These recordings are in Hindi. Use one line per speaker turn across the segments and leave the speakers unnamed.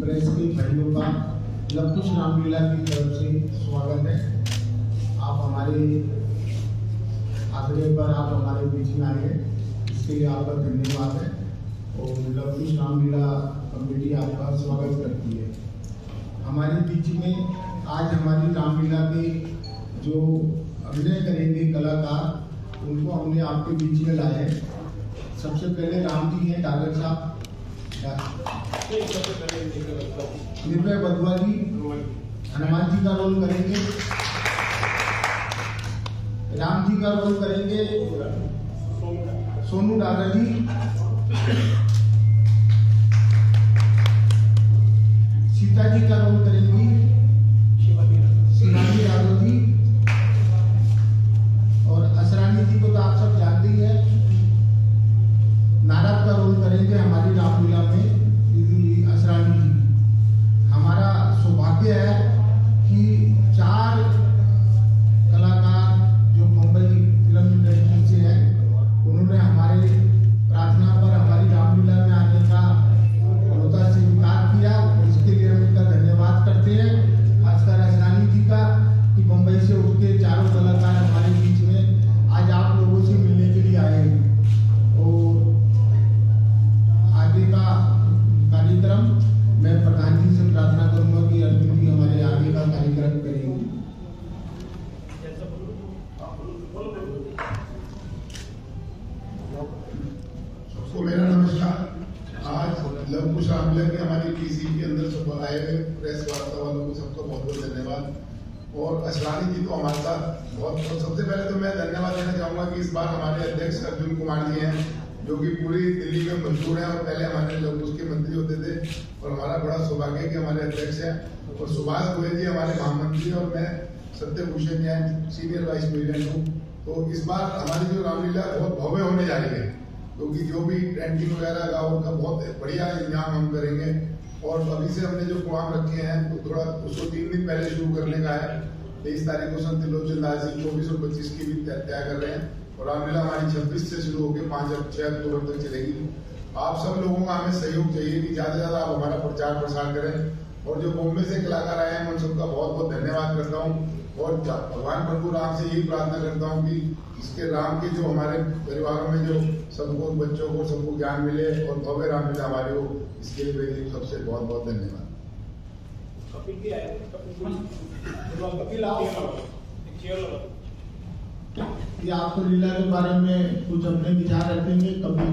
प्रेस के भाइयों का लव कुश रामलीला की तरफ से स्वागत है। आप हमारे आग्रह पर आप हमारे बीच में आए हैं, इसके लिए आपका धन्यवाद है। और लव कुश रामलीला कमेटी आपका स्वागत करती है। हमारे बीच में आज हमारी रामलीला के जो अभिनय करेंगे कलाकार, उनको हमने आपके बीच में लाए हैं। सबसे पहले राम जी हैं, डॉक्टर साहब निर्भय बदुआ जी हनुमान जी का रोल करेंगे, राम जी का रोल करेंगे सोनू डागर जी, सीता जी का रोल करेंगी शिवानी यादव जी, और असरानी जी को तो आप सब जानते ही हैं। नारद का रोल करेंगे हमारी रामलीला में दीदी असरानी जी। हमारा सौभाग्य है कि 4 कलाकार जो मुंबई फिल्म इंडस्ट्री से हैं, उन्होंने हमारे प्रार्थना पर हमारी रामलीला में आने का बहुत स्वीकार किया। इसके लिए हम उनका धन्यवाद करते हैं, खासकर असरानी जी का, कि मुंबई से उठ के 4 कलाकार हमारे बीच में आज आप लोगों से मिलने के लिए आए हैं। और आगे का कार्यक्रम मैं प्रधान जी से प्रार्थना करूंगा कि अर्जुन जी हमारे आगे का कार्यक्रम करेंगे।
सबको मेरा नमस्कार। आज लव कुश रामलीला की हमारी टीसी के अंदर सब आए हुए प्रेस वार्ता वालों को सबको बहुत बहुत धन्यवाद। और असरानी जी तो हमारे साथ बहुत सबसे पहले तो मैं धन्यवाद देना चाहूंगा कि इस बार हमारे अध्यक्ष अर्जुन कुमार जी हैं, जो कि पूरी दिल्ली में मशहूर है और पहले हमारे लव कुश के मंत्री होते थे। और हमारा बड़ा सौभाग्य कि हमारे अध्यक्ष हैं। और सुभाष गोयल जी हमारे महामंत्री, और मैं Satyabhushan Jain senior vice president हूँ। तो इस बार हमारी जो रामलीला बहुत भव्य होने जा रही है, क्योंकि जो भी टेंटिंग वगैरह का उनका बहुत बढ़िया इंतजाम हम करेंगे। और अभी से हमने जो प्रोग्राम रखे हैं तो थोड़ा उसको 3 दिन पहले शुरू करने का है। 23 तारीख को संत त्रिलोचन दास जी 24 और 25 की भी तय कर रहे हैं। और रामलीला हमारी 26 से शुरू होकर 5-6 अक्टूबर तक चलेगी। आप सब लोगों का हमें सहयोग चाहिए कि ज्यादा से ज्यादा आप हमारा प्रचार प्रसार करें। और जो बॉम्बे से कलाकार आए हैं, उन सबका बहुत बहुत धन्यवाद करता हूँ। और भगवान प्रभु राम से यही प्रार्थना करता हूँ कि इसके राम के जो हमारे परिवारों में जो सबको बच्चों को सबको ज्ञान मिले और भव्य रामलीला हमारी हो, इसके लिए मेरी सबसे बहुत बहुत धन्यवाद।
ये आपको लीला के बारे में कुछ अपने विचार रखेंगे कभी?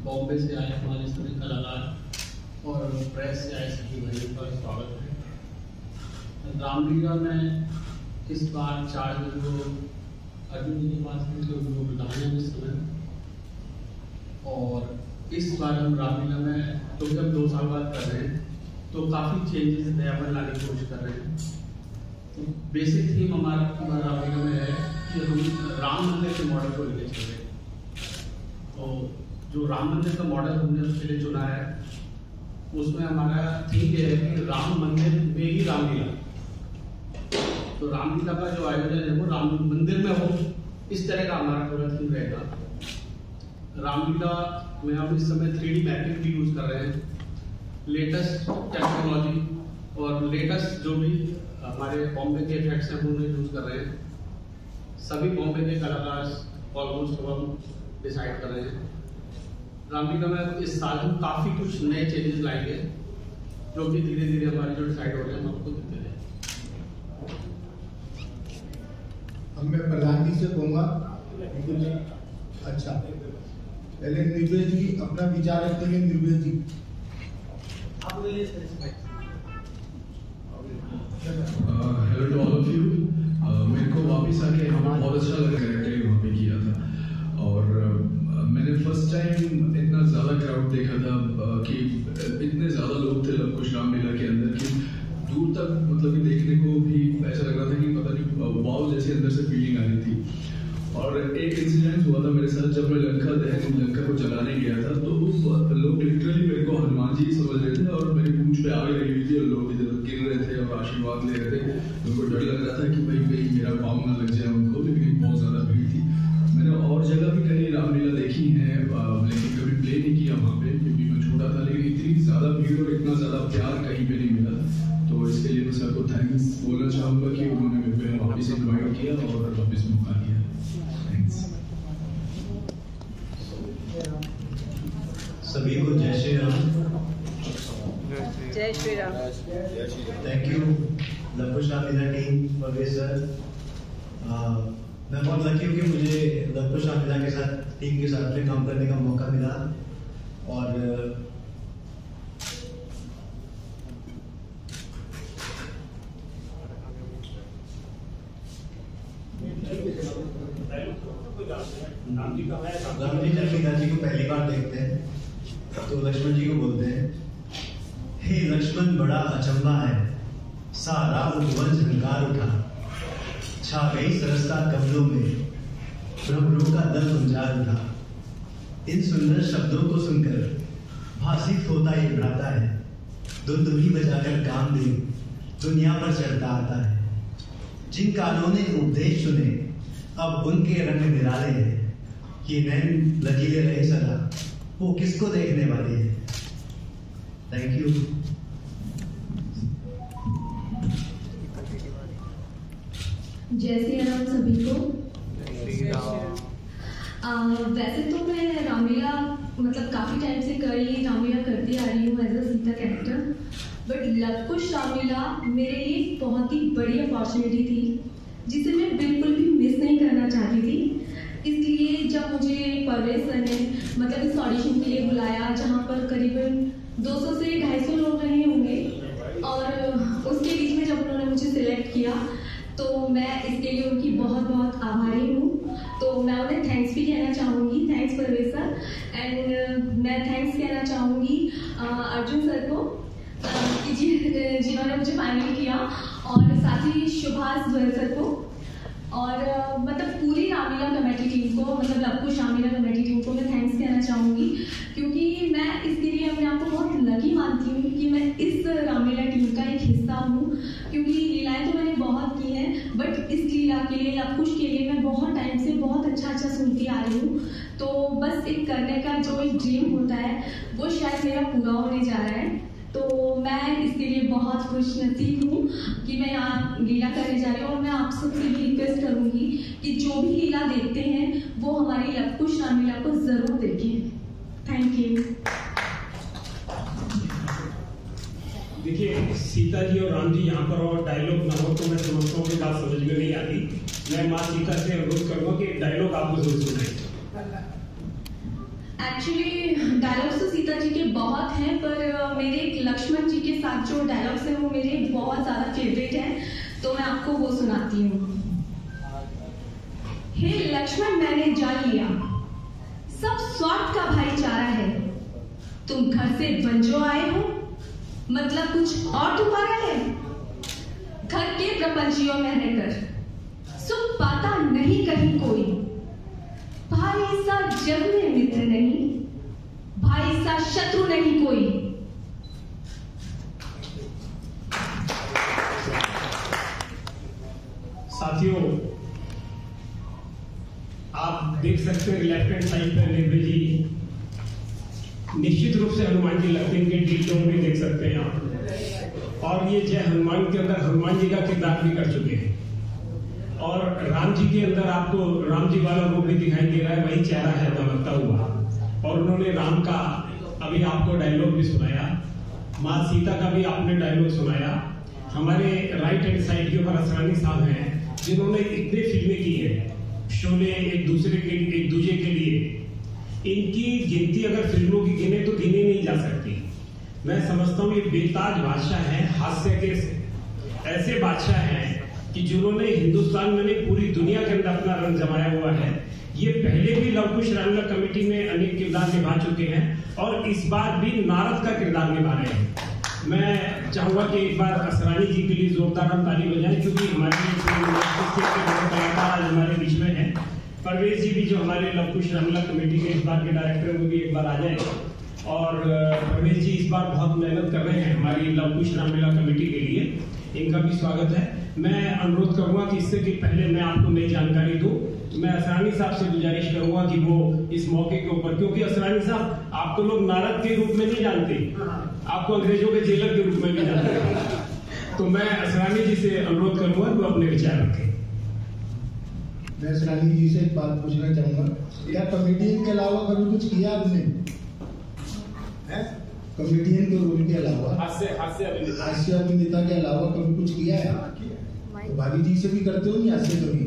बॉम्बे से आए हमारे सभी कलाकार और प्रेस से आए सभी भाइयों का स्वागत है। रामलीला में इस बार 4 दिन जो अर्जुन जी के पास हैं, तो वो बताने में समय। और इस बार हम रामलीला में तो जब 2 साल बाद कर रहे हैं, तो काफ़ी चेंजेस नया पर लाने की कोशिश कर रहे हैं। तो बेसिक थीम हमारा रामलीला में है कि हम राम मंदिर के मॉडल को लेकर चल रहे हैं। तो जो राम मंदिर का मॉडल हमने उसके लिए चुना है, उसमें हमारा थीम ये है कि राम मंदिर में ही रामलीला। तो रामलीला का जो आयोजन है वो राम मंदिर में हो, इस तरह का हमारा पूरा थीम रहेगा। रामलीला में हम इस समय 3D मैपिंग भी यूज कर रहे हैं, लेटेस्ट टेक्नोलॉजी और लेटेस्ट जो भी हमारे बॉम्बे के इफेक्ट्स हैं उन्हें यूज कर रहे हैं। सभी बॉम्बे के कलाकार ऑलमोस्ट हम डिसाइड कर रहे हैं। रामलीला में इस साल हम काफी कुछ नए चेंजेस लाएंगे, जो कि धीरे धीरे हमारे जो डिसाइड हो रहे हैं हम आपको देते हैं।
अब मैं प्रधान जी से कहूँगा, अच्छा पहले निर्भय जी अपना विचार रखेंगे। Nirbhay ji
hello to all of you. मेरे को वापस आके हमें बहुत अच्छा लगा कैरेक्टर वहाँ पे किया था। और मैंने फर्स्ट टाइम इतना ज़्यादा क्राउड देखा था कि इतने ज़्यादा लोग थे लव कुश रामलीला के अंदर कि दूर तक मतलब कि देखने को भी ऐसा लग रहा था कि पता नहीं वाव जैसे अंदर से फीलिंग आ रही थी। और एक इंसिडेंट हुआ था मेरे साथ, जब मैं लंका को जलाने गया था, तो लोग लिटरली मेरे को हनुमान जी समझ रहे थे और मेरी पूंछ पे आग लगी हुई थी और लोग इधर गिर रहे थे और आशीर्वाद ले रहे थे। उनको डर लग रहा था कि भाई मेरा पाँव ना लग जाए उनको, लेकिन बहुत ज्यादा भीड़ थी। भीड़ और इतना ज़्यादा प्यार कहीं पे नहीं मिला, तो इसके लिए मैं सर को थैंक्स बोलना चाहूँगा कि उन्होंने मेरे को वापस इन्वाइट किया और वापस मौका दिया। थैंक्स।
सभी को जय श्री राम।
जय Shri Ram.
Thank you Luvkush Ramlila team, Parvez sir. मैं बहुत लकी हूँ कि मुझे लवकुश रामलीला के साथ टीम के साथ में काम करने का मौका मिला। और राम जी जब पिताजी को पहली बार देखते हैं तो लक्ष्मण जी को बोलते हैं, हे लक्ष्मण बड़ा अचंबा है, सारा उपवन झंकार उठा, छा गई सरसता कमलों में, भ्रमरों का दल गुंजार उठा। इन सुंदर शब्दों को सुनकर भासित होता ये भ्राता है, दुंदुभी बजाकर कामदेव दुनिया पर चढ़ता आता है। जिन कानों ने उपदेश सुने अब उनके रंग निराले हैं, ये नैन लचीले रहे सदा, वो किसको देखने वाले हैं। Thank you.
जय श्री राम सभी को। वैसे तो मैं रामलीला मतलब काफी टाइम से कई रामलीला करती आ रही हूँ as a Sita character, but Luvkush Ramlila मेरे लिए बहुत ही बड़ी अपॉर्चुनिटी थी जिसे मैं बिल्कुल भी मिस नहीं करना चाहती थी। इसलिए जब मुझे परवेज सर ने मतलब इस ऑडिशन के लिए बुलाया, जहाँ पर करीबन 200 से 250 लोग रहे होंगे, और उसके बीच में जब उन्होंने मुझे सिलेक्ट किया तो मैं इसके लिए उनकी बहुत बहुत आभारी हूँ। तो मैं उन्हें थैंक्स भी कहना चाहूँगी, थैंक्स परवेज सर। एंड मैं थैंक्स कहना चाहूँगी अर्जुन सर को जिन्होंने मुझे फाइनल किया, और साथ ही सुभाष ध्वर सर को, और मतलब पूरी रामलीला कमेटी टीम को, मतलब लवकुश रामलीला कमेटी टीम को मैं थैंक्स कहना चाहूँगी, क्योंकि मैं इसके लिए अपने आप को बहुत लकी मानती हूँ कि मैं इस रामलीला टीम का एक हिस्सा हूँ। क्योंकि लीलाएं तो मैंने बहुत की हैं, बट इस लीला के लिए, लवकुश के लिए मैं बहुत टाइम से बहुत अच्छा सुनती आ रही हूँ। तो बस एक करने का जो एक ड्रीम होता है वो शायद मेरा पूरा होने जा रहा है। तो मैं इसके लिए बहुत खुश नसीब हूँ कि मैं यहाँ लीला करने जा रही हूँ, और मैं आप सबसे भी रिक्वेस्ट करूँगी कि जो भी लीला देखते हैं वो हमारी लवकुश रामलीला को ज़रूर देखें। Thank you.
देखिए, सीता जी और राम जी यहाँ पर और डायलॉग ना हो तो मैं समझता हूँ कि बात समझ में नहीं आती। मैं माँ सीता से अनुरोध करूँगा कि डायलॉग आपको जरूर सुनाए।
एक्चुअली डायलॉग्स तो सीता जी के बहुत हैं, पर मेरे लक्ष्मण जी के साथ जो डायलॉग्स हैं वो मेरे बहुत ज़्यादा फेवरेट हैं, तो मैं आपको वो सुनाती हूँ। हे लक्ष्मण, मैंने जान लिया सब स्वार्थ का भाईचारा है। तुम घर से बंजो आए हो, मतलब कुछ और तुम्हारा है। घर के प्रपंचियों में रहकर सुख पाता नहीं कहीं कोई। भाई सा जग में मित्र नहीं, भाई सा शत्रु नहीं कोई।
साथियों, आप देख सकते हैं लेफ्ट हैंड साइड पर नेब्रे जी निश्चित रूप से हनुमान जी लगते हैं, इनके डीटोन भी देख सकते हैं आप। और ये जय हनुमान के अंदर हनुमान जी का किरदार भी कर चुके हैं, और राम जी के अंदर आपको राम जी वाला रूप भी दिखाई दे रहा है, वही चेहरा है दमकता हुआ। और उन्होंने राम का अभी आपको डायलॉग भी सुनाया, माँ सीता का भी आपने डायलॉग सुनाया। हमारे राइट हैंड साइड के ऊपर असरानी साहब हैं जिन्होंने इतनी फिल्में की है, शोले एक दूसरे के लिए। इनकी गिनती अगर फिल्मों की गिने तो गिनी नहीं जा सकती। मैं समझता हूँ ये बेताज बादशाह हैं, हास्य के ऐसे बादशाह हैं कि जिन्होंने हिंदुस्तान में नहीं पूरी दुनिया के अंदर अपना रंग जमाया हुआ है। ये पहले भी लवकुश रामलीला कमेटी में अनेक किरदार निभा चुके हैं, और इस बार भी नारद का किरदार निभा रहे हैं। मैं चाहूंगा कि एक बार असरानी जी के लिए जोरदार हम ताली बजाएं, क्योंकि हमारे कलाकार आज हमारे बीच में हैं। परवेज जी भी जो हमारे लवकुश रामलीला कमेटी के इस बार के डायरेक्टर हैं, वो भी एक बार आ जाए। और परवेज जी इस बार बहुत मेहनत कर रहे हैं हमारी लवकुश रामलीला कमेटी के लिए, इनका भी स्वागत है। मैं अनुरोध करूंगा कि इससे कि पहले मैं आपको नई जानकारी दूं, मैं असरानी साहब से गुजारिश करूंगा कि वो इस मौके के ऊपर, क्योंकि असरानी साहब आपको लोग नारद के रूप में नहीं जानते, आपको अंग्रेजों के जेलर के रूप में भी जानते हैं। तो मैं असरानी जी से अनुरोध करूंगा कि वो अपने विचार रखें।
मैं असरानी जी से एक बात पूछना चाहूंगा, क्या कमेडियन के अलावा कभी कुछ किया आपने? कमेडियन के रोल के अलावा, हास्य अभिनेता के अलावा कभी कुछ किया है? तो भाभी जी से भी करते हो नहीं हास्य कभी?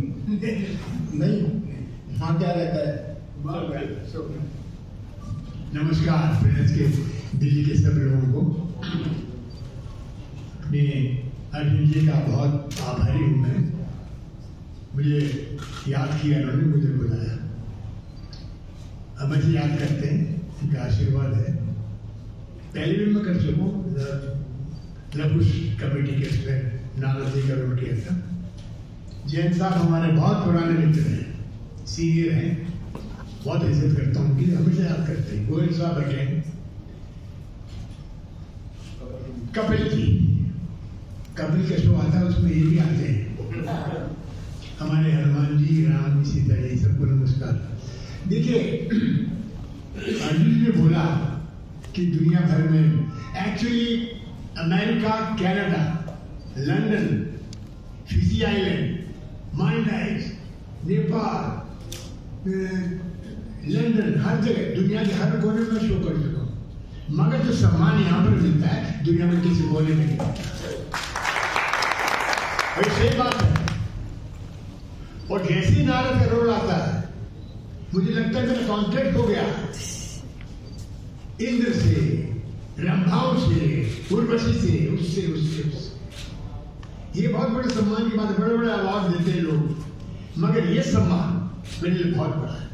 नहीं, वहाँ क्या रहता है?
नमस्कार प्रेस के दिल्ली के सब लोगों को। मैं अर्जुन जी का बहुत आभारी हूँ। मैं मुझे याद किया, उन्होंने मुझे बुलाया। अब मुझे याद करते हैं, इनका आशीर्वाद है। पहले भी मैं कर चुका हूँ, लकुश कमेटी के उसमें नारद जी का रोल किया था। जैन साहब हमारे बहुत पुराने मित्र हैं, सीनियर हैं, बहुत इज्जत करता हूँ उनकी, हमेशा याद करते हैं। गोयल साहब बैठे हैं, कपिल जी, कपिल का शो आता है उसमें ये भी आते हैं। हमारे हनुमान जी, राम जी, सीता जी, सबको नमस्कार। देखिए, अर्जुन जी ने बोला कि दुनिया भर में actually America, Canada, London, Fiji island, Maldives, Nepal, London, हर जगह दुनिया के हर कोने में शो कर चुका हूँ, मगर जो सम्मान यहाँ पर मिलता है दुनिया में किसी कोने में नहीं मिलता। और सही बात है। और जैसे नारद का रोल आता है, मुझे लगता है मेरा कॉन्ट्रैक्ट हो गया इंद्र से, रंभाओं से, उर्वशी से, उससे। ये बहुत बड़े सम्मान की बात है। बड़े बड़े अवार्ड देते हैं लोग, मगर ये सम्मान मेरे लिए बहुत बड़ा है।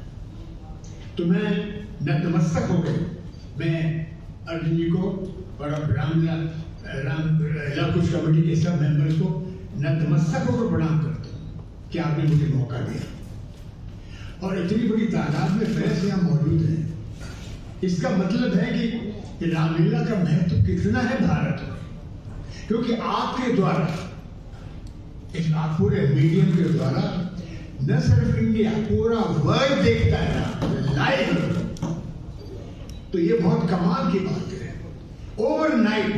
तो मैं नतमस्तक हो गए। मैं अर्जुन जी को और लकुश कमेटी के सब मेंबर्स को नतमस्तक होकर प्रणाम करता हूँ कि आपने मुझे मौका दिया। और इतनी बड़ी तादाद में प्रेस यहाँ मौजूद है, इसका मतलब है कि रामलीला का महत्व कितना है भारत में, क्योंकि आपके द्वारा, इस आप पूरे मीडियम के द्वारा न सिर्फ इंडिया, पूरा वर्ल्ड देखता है लाइव। तो ये बहुत कमाल की बात है। ओवरनाइट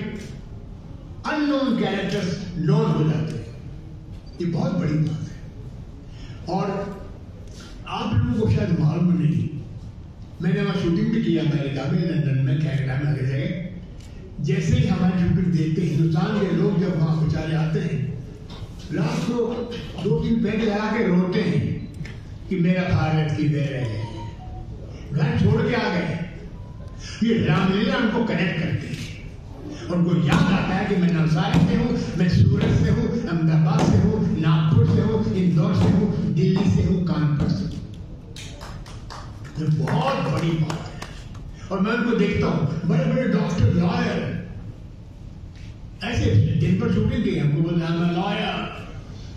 अननोन कैरेक्टर्स नोन हो जाते हैं, ये बहुत बड़ी बात है। और आप लोगों को शायद मालूम नहीं, मैंने वहां शूटिंग भी किया अमेरिका में, लंदन में, कनाडा में, हर जगह। जैसे ही हमारी शूटिंग देखते हैं, हिंदुस्तान के लोग जब वहां बेचारे आते हैं, रात को 2-3 पैग लगा के रोते हैं कि मेरा भारत की बेर है, घर छोड़ के आ गए। ये रामलीला उनको कनेक्ट करते हैं। उनको याद आता है कि मैं नवसारी से हूँ, मैं सूरत से हूँ, अहमदाबाद से हूँ, नागपुर से हूँ, इंदौर से हूँ, दिल्ली से हूँ, कानपुर से हूँ। ये बहुत बड़ी बात है। और मैं उनको देखता हूँ, बड़े बड़े डॉक्टर, लॉयर, ऐसे दिन पर शूटिंग की, हमको बोलते हैं मैं lawyer,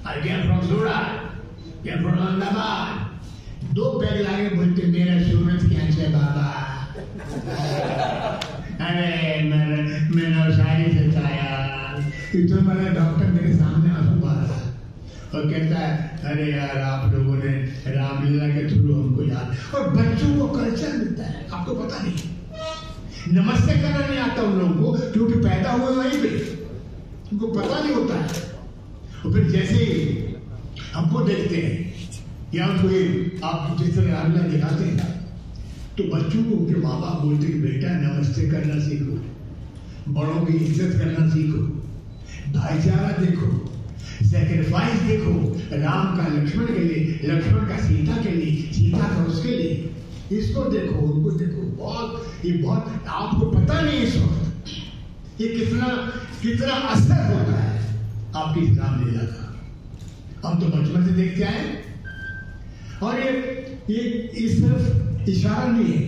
I came from Surat, came from Ahmedabad. 2 peg लाके बोलते मेरा सूरत क्या है बाबा। अरे मैं नवसारी से आया। इतना बड़ा डॉक्टर मेरे सामने आंसू बहा रहा और कहता है अरे यार आप लोगों ने रामलीला के थ्रू हमको याद। और बच्चों को कल्चर मिलता है, आपको पता नहीं, नमस्ते करना नहीं आता उन लोगों को, क्योंकि पैदा हुए वहीं पे, उनको पता नहीं होता है। और फिर जैसे हमको देखते हैं या कोई आप जिस तरह रामलीला दिखाते हैं, तो बच्चों को उनके माँ बाप बोलते कि बेटा नमस्ते करना सीखो, बड़ों की इज्जत करना सीखो, भाईचारा देखो, सैक्रिफाइस देखो, राम का लक्ष्मण के लिए, लक्ष्मण का सीता के लिए, सीता का उसके लिए, इसको देखो, उनको देखो। ये बहुत आपको पता नहीं इस वक्त ये कितना असर होता है आपकी रामलीला का। हम तो बचपन से देखते आए। और ये सिर्फ इशारा नहीं है।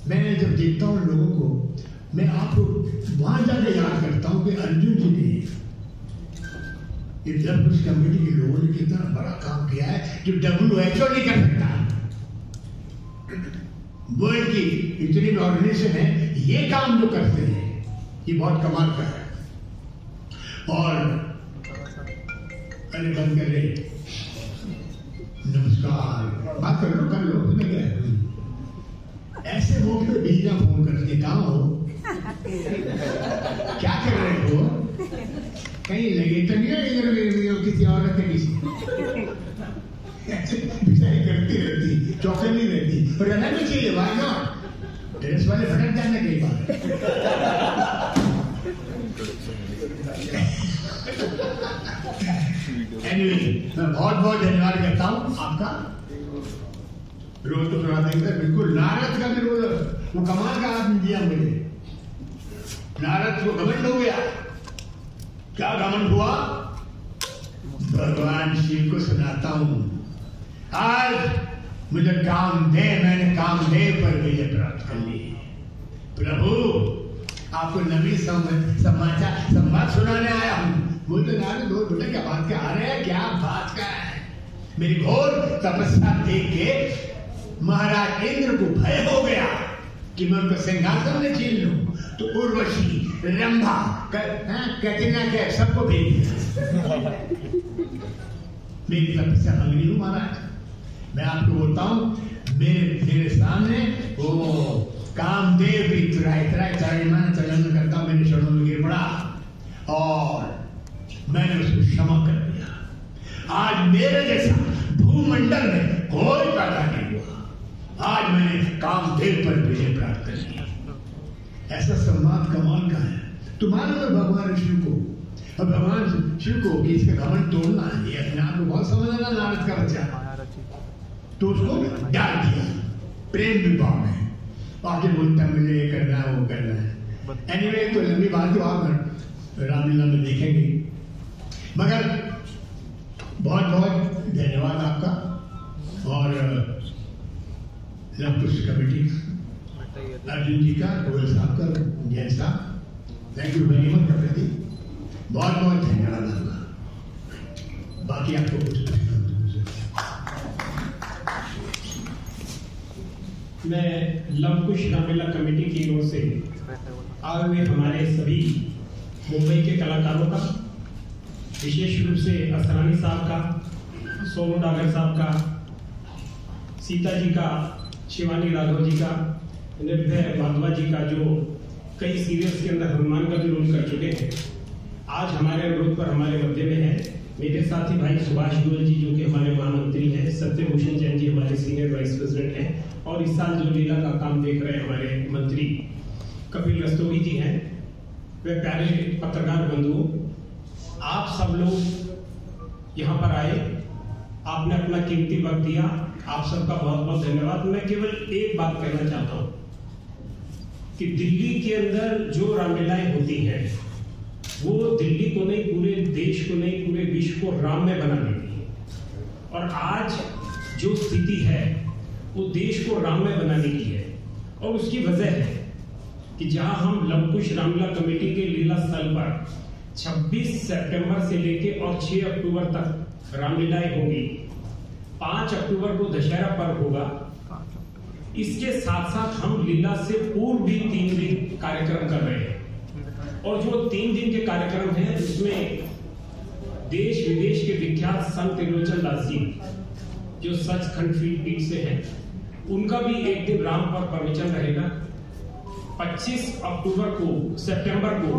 मैं जब देखता हूँ लोगों को, मैं आपको वहां जाके याद करता हूँ कि अर्जुन जी ने लकुश कमेटी के लोगों ने कितना बड़ा काम किया है जो WHO नहीं कर सकता। वर्ल्ड की इतनी ऑर्गेनाइजेशन है, ये काम जो करते हैं ये बहुत कमाल का है। और अरे बंद कर रहे, नमस्कार। सब लोग तुम्हें क्या है, ऐसे मौके पे बीजा फोन करते, कहाँ हो, क्या कर रहे हो, कहीं लगे तो नहीं है इधर किसी औरत के किसी बिचारी करती रहती, चौकन्नी रहती, और रहना भी चाहिए, वाई नॉट, ड्रेस वाले भटक जाने कई बार। Anyway, मैं बहुत बहुत धन्यवाद करता हूँ आपका। रोज तो सुना देंगे बिल्कुल, नारद का भी रोल, वो कमाल का आदमी दिया मुझे। नारद को घमंड हो गया, क्या घमंड हुआ, भगवान शिव को सुनाता हूँ, आज मुझे कामदेव, मैंने कामदेव पर विजय प्राप्त कर ली। प्रभु आपको नवी संवाद सुनाने आया हूँ। बोलते नारद दो बेटा क्या बात का आ रहे हैं, क्या बात का है, मेरी घोर तपस्या देख के महाराज इंद्र को भय हो गया कि मैं उनको सिंहासन में छीन लूं, तो उर्वशी, रंभा, कैटरीना कैफ सबको भेज दिया। मेरी तपस्या मंगनी हूं महाराज। मैं आपको बोलता हूं, मेरे सामने वो कामदेव भी चलन करता मेरे चरणों में गिर पड़ा और मैंने उसको क्षमा कर दिया। आज मेरे जैसा भूमंडल में कोई पैदा नहीं हुआ, आज मैंने कामदेव पर विजय प्राप्त कर लिया। ऐसा संवाद कमाल का है। तुम्हारे में भगवान शिव को और भगवान शिव को कि इसका घमंड तोड़ना है, ये अपने आप को बहुत समझना नारद का बच्चा, तो उसको डाल दिया प्रेम विभाव में, आगे बोलता मुझे ये करना है, वो करना है। एनीवे, तो लंबी बात तो आप रामलीला में देखेंगे, मगर बहुत बहुत धन्यवाद आपका और लव कुश कमेटी, अर्जुन जी का, गोयल साहब का, जैन साहब, थैंक यू वेरी मच प्रकृति, बहुत बहुत धन्यवाद आपका। बाकी आपको कुछ
मैं लव कुश रामलीला कमेटी की ओर से आए हुए हमारे सभी मुंबई के कलाकारों का, विशेष रूप से असरानी साहब का, सोनू डागर साहब का, सीता जी का, शिवानी राघव जी का, निर्भय वाधवा जी का, जो कई सीरियल्स के अंदर हनुमान का भी रोल कर चुके हैं, आज हमारे अनुरोध पर हमारे मध्य में है। मेरे साथी भाई सुभाष गोयल जी, जो कि हमारे महामंत्री हैं, सत्यभूषण जैन जी हमारे सीनियर वाइस प्रेसिडेंट हैं, और इस साल जो लीला का काम देख रहे हैं हमारे मंत्री कपिल रस्तोगी जी हैं, वे प्यारे पत्रकार बंधुओं, आप सब लोग यहाँ पर आए, आपने अपना कीमती वक्त दिया, आप सबका बहुत बहुत धन्यवाद। मैं केवल एक बात कहना चाहता हूँ कि दिल्ली के अंदर जो रामलीलाएं होती हैं वो दिल्ली को नहीं, पूरे देश को नहीं, पूरे विश्व को राम में बना देती है। और आज जो स्थिति है वो देश को राम में बनाने की है, और उसकी वजह है कि जहां हम लव कुश रामलीला कमेटी के लीला स्थल पर 26 सितंबर से लेके और 6 अक्टूबर तक रामलीलाएं होगी, 5 अक्टूबर को दशहरा पर्व होगा, इसके साथ साथ हम लीला से पूर्व भी 3 दिन कार्यक्रम कर रहे हैं। और जो 3 दिन के कार्यक्रम हैं उसमें देश विदेश के विख्यात संत त्रिलोचन दास जी, जो सचखंड पीठ से हैं, उनका भी एक दिन राम पर प्रवचन रहेगा। 25 अक्टूबर को, सितंबर को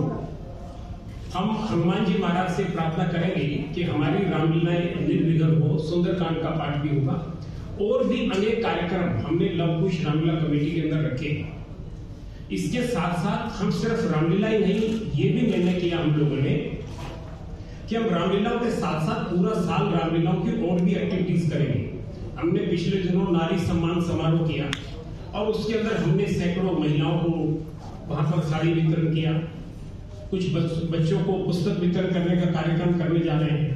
हम हनुमान जी महाराज से प्रार्थना करेंगे कि हमारी रामलीलाएं निर्विघ्न हो, सुंदरकांड का पाठ भी होगा, और भी अनेक कार्यक्रम हमने लव कुश रामलीला कमेटी के अंदर रखे हैं। इसके साथ साथ हम सिर्फ रामलीला ही नहीं, ये भी निर्णय किया हम लोगों ने कि हम रामलीलाओं के साथ साथ पूरा साल रामलीलाओं की और भी एक्टिविटीज करेंगे। हमने पिछले दिनों नारी सम्मान समारोह किया और उसके अंदर हमने सैकड़ों महिलाओं को वहां पर साड़ी वितरण किया, कुछ बच्चों को पुस्तक वितरण करने का कार्यक्रम करने जा रहे हैं,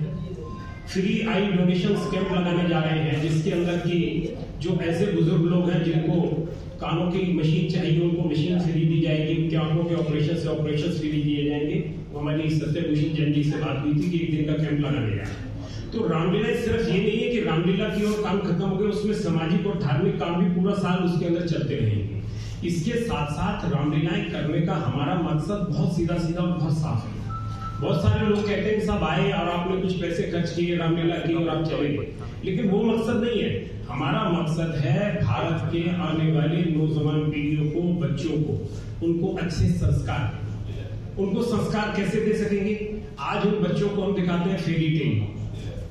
फ्री आई डोनेशन कैंप लगाने जा रहे हैं, जिसके अंदर की जो ऐसे बुजुर्ग लोग हैं जिनको कानों की मशीन चाहिए, उनको मशीन फ्री दी जाएगी, उनके आंखों के ऑपरेशन फ्री दिए जाएंगे। हमारी सत्यभूषण जैन जी से बात हुई थी कि एक दिन का कैंप लगाने जा रहे हैं। तो रामलीला सिर्फ ये नहीं है कि रामलीला की ओर काम खत्म हो गया, उसमें सामाजिक और धार्मिक काम भी पूरा साल उसके अंदर चलते रहेंगे। इसके साथ साथ रामलीलाएं करने का हमारा मकसद बहुत सीधा सीधा और बहुत साफ है। बहुत सारे लोग कहते हैं कि सब आए और आपने कुछ पैसे खर्च किए, रामलीला की और आप चले गए, लेकिन वो मकसद नहीं है। हमारा मकसद है भारत के आने वाले नौजवान पीढ़ियों को, बच्चों को, उनको अच्छे संस्कार। उनको संस्कार कैसे दे सकेंगे? आज उन बच्चों को हम दिखाते हैं फेरी टेल,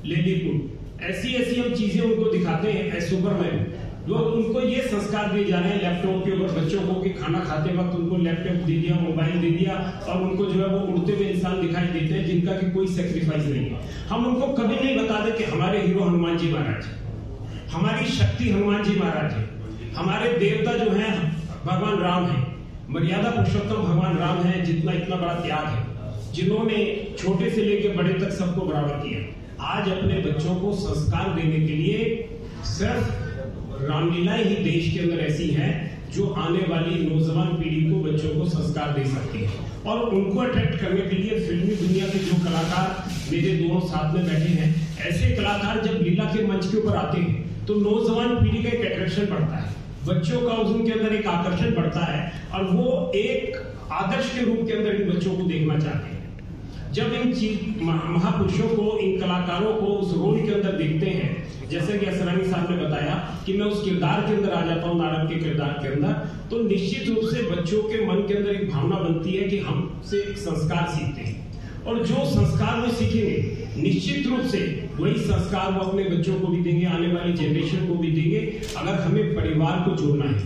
लिलीपुट, ऐसी हम चीजें उनको दिखाते हैं, सुपरमैन, जो उनको ये संस्कार दिए जा रहे हैं लैपटॉप के ऊपर बच्चों को, कि खाना खाते वक्त उनको लैपटॉप दे दिया, मोबाइल दे दिया, और उनको जो है वो उड़ते हुए इंसान दिखाई देते हैं जिनका कि कोई सेक्रीफाइस नहीं है। हम उनको कभी नहीं बताते कि हमारे हीरो हनुमान जी महाराज, हमारी शक्ति हनुमान जी महाराज है, हमारे देवता जो है भगवान राम है, मर्यादा पुरुषोत्तम भगवान राम है, जितना इतना बड़ा त्याग है, जिन्होंने छोटे से लेकर बड़े तक सबको बराबर किया। आज अपने बच्चों को संस्कार देने के लिए सिर्फ रामलीलाएं ही देश के अंदर ऐसी हैं जो आने वाली नौजवान पीढ़ी को, बच्चों को संस्कार दे सकती है। और उनको अट्रैक्ट करने के लिए फिल्मी दुनिया के जो कलाकार मेरे दोनों साथ में बैठे हैं, ऐसे कलाकार जब लीला के मंच के ऊपर आते हैं तो नौजवान पीढ़ी का एक अट्रैक्शन बढ़ता है, बच्चों का उनके अंदर एक आकर्षण बढ़ता है, और वो एक आदर्श के रूप के अंदर इन बच्चों को देखना चाहते हैं। जब इन महापुरुषों को, इन कलाकारों को उस रोल के अंदर देखते हैं, जैसे कि असरानी साहब ने बताया कि मैं उस किरदार के अंदर आ जाता हूँ, नारद के किरदार के अंदर, तो निश्चित रूप से बच्चों के मन के अंदर एक भावना बनती है कि हमसे एक संस्कार सीखते हैं, और जो संस्कार वो सीखेंगे निश्चित रूप से वही संस्कार वो अपने बच्चों को भी देंगे, आने वाली जनरेशन को भी देंगे। अगर हमें परिवार को जोड़ना है,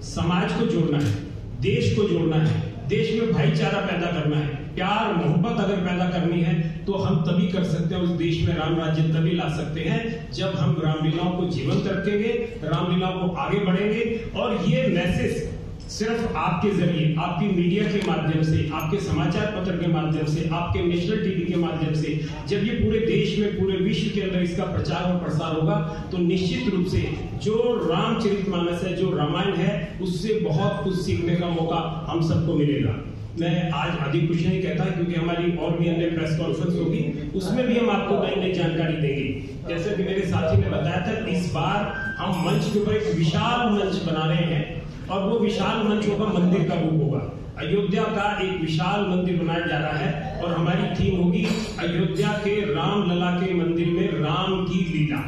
समाज को जोड़ना है, देश को जोड़ना है, देश में भाईचारा पैदा करना है, प्यार मोहब्बत अगर पैदा करनी है, तो हम तभी कर सकते हैं, उस देश में राम राज्य तभी ला सकते हैं जब हम रामलीलाओं को जीवंत रखेंगे, रामलीलाओं को आगे बढ़ेंगे। और ये मैसेज सिर्फ आपके जरिए, आपकी मीडिया के माध्यम से, आपके समाचार पत्र के माध्यम से, आपके नेशनल टीवी के माध्यम से, जब ये पूरे देश में, पूरे विश्व के अंदर इसका प्रचार और प्रसार होगा, तो निश्चित रूप से जो रामचरितमानस है, जो रामायण है, उससे बहुत कुछ सीखने का मौका हम सबको मिलेगा। मैं आज अधिक कुछ नहीं कहता, क्योंकि हमारी और भी अन्य प्रेस कॉन्फ्रेंस होगी, उसमें भी हम आपको नई नई जानकारी देंगे। जैसे कि मेरे साथी ने बताया था, इस बार हम मंच के ऊपर एक विशाल मंच बना रहे हैं, और वो विशाल मंच होगा, मंदिर का रूप होगा। अयोध्या का एक विशाल मंदिर बनाया जा रहा है, और हमारी थीम होगी अयोध्या के रामलला के मंदिर में राम की लीला।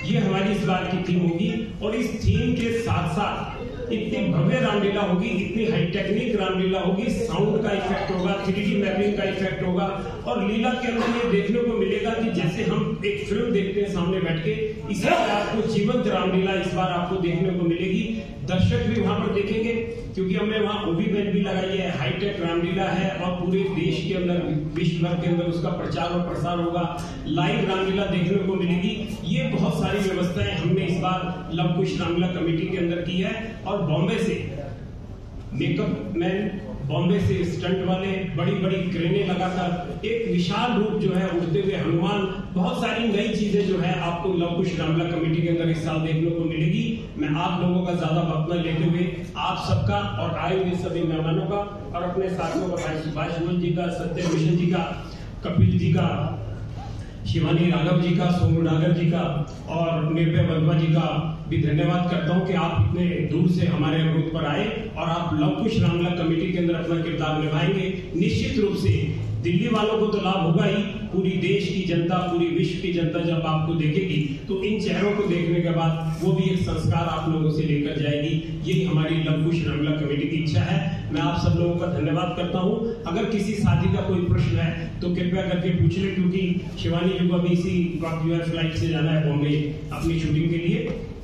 ये हमारी इस बार की थीम होगी, और इस थीम के साथ साथ इतनी भव्य रामलीला होगी, इतनी हाईटेक्निक रामलीला होगी, साउंड का इफेक्ट होगा, 3D मैपिंग का इफेक्ट होगा, और लीला के अंदर ये देखने को मिलेगा कि जैसे हम एक फिल्म देखते हैं सामने बैठ के, इसी तरह आपको जीवंत रामलीला इस बार आपको देखने को मिलेगी। दर्शक भी वहां पर देखेंगे, क्योंकि हमने वहां ओवी बैंड भी लगाई है, हाईटेक रामलीला है, और पूरे देश के अंदर, विश्व भर के अंदर उसका प्रचार और प्रसार होगा, लाइव रामलीला देखने को मिलेगी। ये बहुत सारी व्यवस्थाएं हमने इस बार लवकुश रामलीला कमेटी के अंदर की है, और बॉम्बे से मेकअप मैन, बॉम्बे से स्टंट वाले, बड़ी बड़ी क्रेनें लगाकर एक विशाल रूप जो है, उड़ते हुए हनुमान, बहुत सारी नई चीजें जो है आपको लवकुश रामलीला कमेटी के अंदर इस साल देखने को मिलेगी। मैं आप लोगों का ज्यादा वक्त न लेते हुए आप सबका और आए हुए सभी मेहमानों का और अपने साथियों का, भाई जी का, सत्यभूषण जी का, कपिल जी का, शिवानी राघव जी का, सोनू नागर जी का और निर्भय बंधवा जी का भी धन्यवाद करता हूं कि आप इतने दूर से हमारे अनुरोध पर आए और आप लवकुश रामलीला कमेटी के अंदर अपना किरदार निभाएंगे। निश्चित रूप से दिल्ली वालों को तो लाभ होगा ही, पूरी देश की जनता, पूरी विश्व की जनता जब आपको देखेगी तो इन चेहरों को देखने के बाद वो भी एक संस्कार आप लोगों से लेकर जाएगी। यही हमारी लवकुश रामलीला कमेटी की इच्छा है। मैं आप सब लोगों का धन्यवाद करता हूं। अगर किसी साथी का कोई प्रश्न है तो कृपया करके पूछ ले, क्योंकि शिवानी जी को अभी इसी वक्त फ्लाइट से जाना है बॉम्बे अपनी शूटिंग के लिए।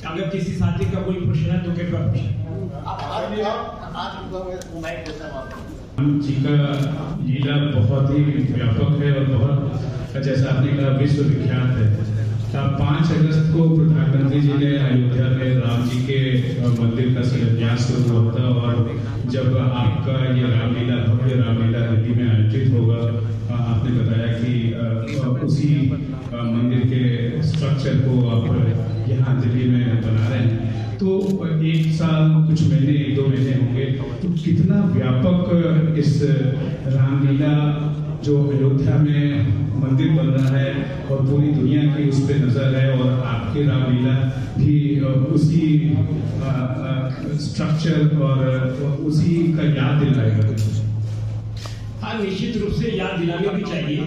अगर किसी साथी का कोई प्रश्न है तो कृपया पूछें।
जी का लीला बहुत ही व्यापक है और बहुत, जैसा आपने कहा, विश्व विख्यात है। 5 अगस्त को प्रधानमंत्री जी ने अयोध्या में राम जी के मंदिर का शिलान्यास शुरू हुआ था, और जब आपका ये रामलीला, भव्य रामलीला दिल्ली में आयोजित होगा, आपने बताया कि उसी मंदिर के स्ट्रक्चर को आप यहाँ दिल्ली में बना रहे हैं। तो 1 साल, कुछ महीने, 1-2 महीने होंगे, तो कितना व्यापक इस रामलीला जो अयोध्या में मंदिर बन रहा है और पूरी दुनिया की उस पर नजर है, और आपके रामलीला भी उसी स्ट्रक्चर और उसी का याद दिलाएगा।
हाँ, निश्चित रूप से याद दिलाने भी चाहिए,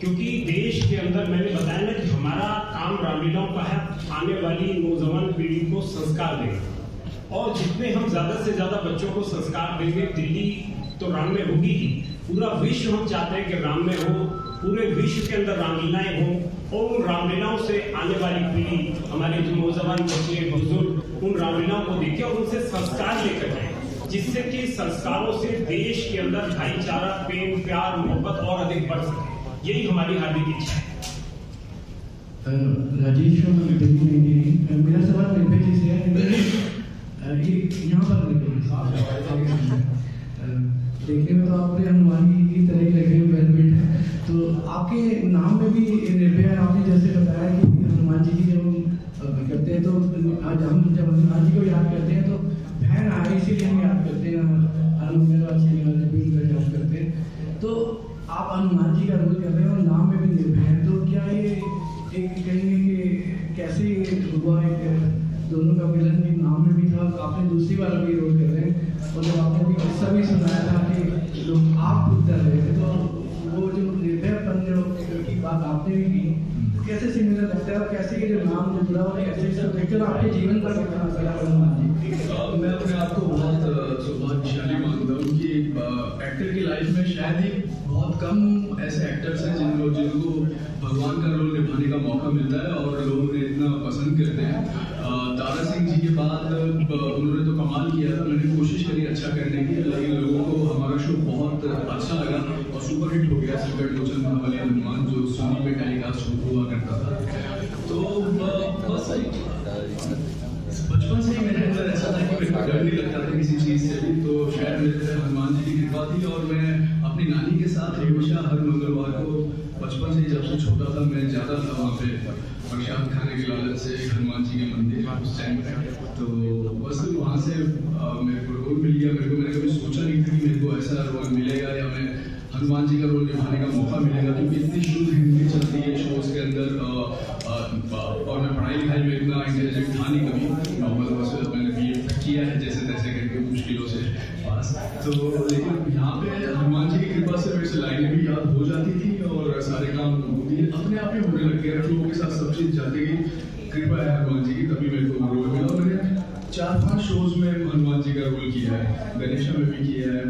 क्योंकि देश के अंदर मैंने बताया ना कि हमारा काम रामलीलाओं का है आने वाली नौजवान पीढ़ी को संस्कार देना, और जितने हम ज्यादा से ज्यादा बच्चों को संस्कार देंगे, दिल्ली तो राम में होगी ही, पूरा विश्व हम चाहते हैं कि राम में हो, पूरे विश्व के अंदर रामलीलाएं हो, और उन रामलीलाओं से आने वाली पीढ़ी, हमारे जो नौजवान बच्चे बुजुर्ग उन रामलीलाओं को देखें और उनसे संस्कार लेकर जाए, जिससे कि संस्कारों से देश के अंदर भाईचारा, प्रेम, प्यार, मोहब्बत और अधिक बढ़ सके। यही हमारी हार्दिक इच्छा है।
राजेश मेरा सवाल निर्भय जी से है। यहाँ पर देखने में तो आपने हनुमान जी की तरह लगे हुए हेलमेट है, तो आपके नाम में भी निर्भय, आपने जैसे बताया कि हनुमान जी की जब हम करते हैं तो आज हम जब हनुमान जी को याद करते हैं तो बहन आए इसीलिए हम याद करते हैं, याद करते हैं। तो आप हनुमान जी का रोल कर रहे हैं और नाम में भी निर्भय है, तो क्या ये एक कहेंगे कि कैसे हुआ, एक दोनों का मिलन भी नाम में भी था, आपने दूसरी बार भी रोल कर रहे हैं, और जब आपने भी किस्सा भी सुनाया था कि लोग आप खुद कर रहे थे, तो वो जो निर्भयपन जो की बात आपने भी की, तो कैसे सिमिलर लगता है, और कैसे ये जो नाम जो जुड़ा हुआ है कैसे इसको देखकर आपके जीवन पर कितना असर है हनुमान जी?
मैं अपने आप को बहुत सौभाग्यशाली मानता हूँ कि एक्टर की लाइफ में शायद ही बहुत कम ऐसे एक्टर्स हैं जिनको भगवान का रोल निभाने का मौका मिलता है और लोग उन्हें इतना पसंद करते हैं। दारा सिंह जी के बाद उन्होंने तो कमाल किया था, मैंने कोशिश करी अच्छा करने की, लेकिन लोगों को हमारा शो बहुत अच्छा लगा और सुपर हिट हो गया। संकट मोचन महाबली हनुमान जो सोनी पे टेलीकास्ट हुआ करता था, तो बस बचपन से ही मेरे अंदर ऐसा था कि मेरे को डर नहीं लगता था किसी चीज़ से भी, तो शायद मेरे हनुमान जी की कृपा थी। और मैं अपनी नानी के साथ हमेशा हर मंगलवार को बचपन से ही जब से छोटा था मैं जाता था वहाँ पे प्रसाद खाने के लालच से हनुमान जी के मंदिर उस टाइम पे, तो बस वहाँ से मेरे को रोल मिल गया। मैंने कभी सोचा नहीं था कि मेरे को ऐसा रोल मिलेगा या मैं हनुमान जी का रोल निभाने का मौका मिलेगा, क्योंकि इतनी शुद्ध हिंदी चलती है शोज के अंदर, और मैं पढ़ाई लिखाई में इतना इंटेलिजेंट था नहीं कभी, नॉर्मल बस मैंने BA किया है जैसे तैसे करके मुश्किलों से पास, तो लेकिन यहाँ पे हनुमान जी की कृपा से मेरे से लाइनें भी याद हो जाती थी और सारे काम अपने आप ही होने लग गया, लोगों के साथ सब चीज़ जाती गई, कृपा है हनुमान जी की, तभी मेरे को रोल मिला। मैंने 4-5 शोज में हनुमान जी का रोल किया है, गणेशा में भी किया है,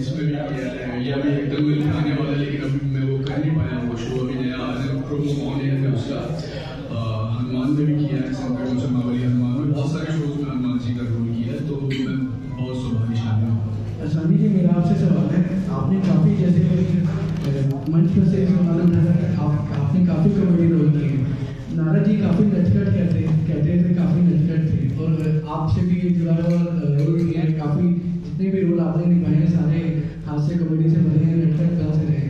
इसमें भी किया है, या भी एकदम में आने वाला, लेकिन अभी मैं वो कर नहीं पाया, वो शो अभी नया प्रोमो ऑन है उसका, हनुमान में भी किया है, संकट मोचन महाबली हनुमान में, बहुत सारे शोज में हनुमान जी का रोल किया है, तो मैं बहुत सौभाग्यशाली हूँ।
स्वामी जी मेरा आपसे सवाल है, आपने काफ़ी जैसे मंच पर से मालूम था आपने काफ़ी कॉमेडी रोल किए, नारद जी काफ़ी नटखट कहते थे, काफ़ी नटखट थे, और आपसे भी जुड़ा हुआ रोल किया है, काफ़ी जितने भी रोल आपने निभाए हैं सारे हास्य कॉमेडी से भरे हैं, नटखट कल से रहे,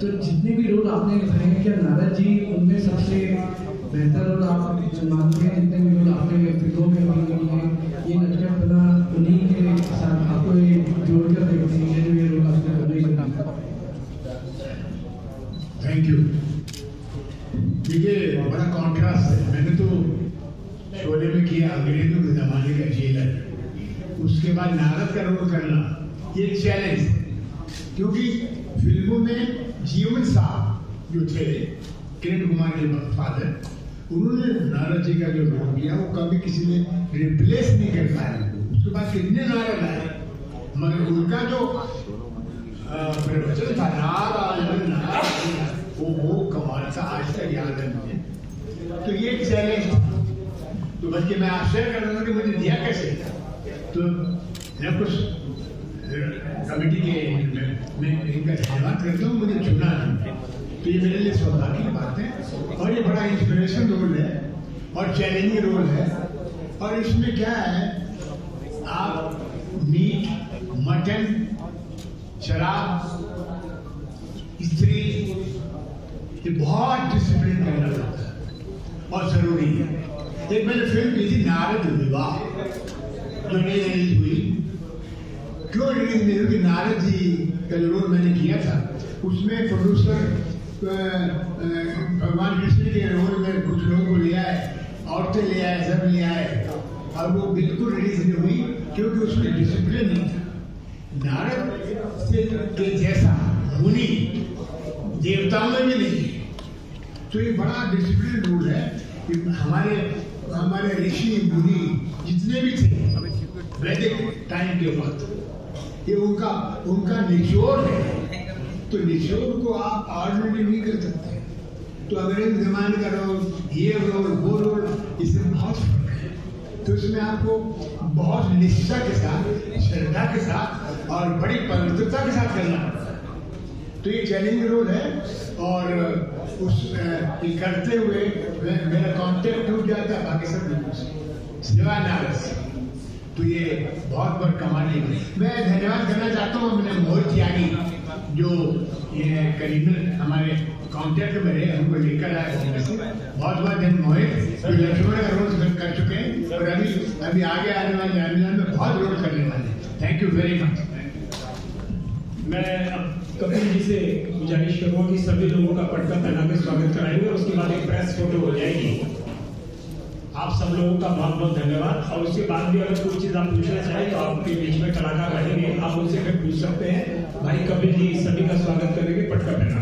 तो जितने भी रोल आपने निभाए हैं क्या नारद जी उनमें सबसे बेहतर रोल आप मानते हैं? जितने भी रोल आपने फिल्मों में किए हैं ये नटखट बना उन्हीं के साथ आपको जोड़कर देखते हैं जो ये रोल आपने करना।
Thank you. देखिए बड़ा कॉन्ट्रास्ट है, मैंने तो शोले में किया अंग्रेजों के जमाने का जेलर, उसके बाद नारद का रोल करना ये एक चैलेंज है, क्योंकि फिल्मों में जीवन साहब जो थे किरण कुमार के फादर, उन्होंने नारद जी का जो रोल किया वो कभी किसी ने रिप्लेस नहीं कर पाया। उसके बाद कितने नारद आए, मगर उनका जो प्रवचन था नारायण वो कमाल था, आज तक याद है मुझे। तो ये एक चैलेंज, तो बल्कि मैं आश्चर्य कर रहा था कि मुझे दिया कैसे, तो मैं कुछ कमेटी के मैं इनका धन्यवाद करता हूँ, मुझे चुना है, तो ये मेरे लिए सौभाग्य की बात है, और ये बड़ा इंस्पिरेशन रोल है और चैलेंजिंग रोल है। और इसमें क्या है, आप मीट, मटन, शराब, स्त्री, ये बहुत डिसिप्लिन करना पड़ता है और जरूरी है। एक मैंने फिल्म की थी नारद विवाह, जो नई रिलीज हुई, क्यों रिलीज नहीं हुई? नारद जी का जो रोल मैंने किया था उसमें प्रोड्यूसर भगवान कृष्ण के रोल में कुछ लोगों को ले आए, औरतें ले आए, सब ले आए, और वो बिल्कुल रिलीज नहीं हुई क्योंकि उसमें डिसिप्लिन नहीं था। नारद से के जैसा मुनि देवताओं में भी नहीं है। तो ये बड़ा डिसिप्लिन रूल है कि हमारे ऋषि मुनि जितने भी थे वैदिक टाइम के वक्त, ये उनका निचोड़ है। तो निचोड़ को आप ऑर्डिनरी नहीं कर सकते। तो अंग्रेज जमाने का रोल, ये रोल, वो रोल, इसमें बहुत फर्क है। तो इसमें आपको बहुत निष्ठा के साथ, श्रद्धा के साथ और बड़ी पवित्रता के साथ करना पड़ता है। तो ये चैलेंजिंग रोल है और ये करते हुए मेरा कॉन्टेक्ट टूट जाता है बाकी सब लोगों से, सिवा नारस। तो ये बहुत बड़ा कमाल है। मैं धन्यवाद करना चाहता हूँ अपने मोहित त्यागी, जो ये करीबन हमारे कॉन्टेक्ट में रहे, हमको लेकर आए बॉम्बे से। बहुत बहुत दिन मोहित, जो लक्ष्मण का रोल कर चुके हैं और अभी आगे आने वाले रामलीला में बहुत रोल करने वाले हैं। Thank you very much.
मैं अब कपिल जी से गुजारिश करूंगा कि सभी लोगों का पटका पहना के स्वागत कराएंगे और उसके बाद एक प्रेस फोटो हो जाएगी। आप सब लोगों का बहुत बहुत धन्यवाद। और उसके बाद भी अगर कोई चीज आप पूछना चाहें तो आपके बीच में कलाकार रहेंगे, आप उनसे फिर पूछ सकते हैं। भाई कपिल जी सभी का स्वागत करेंगे पटका पहना।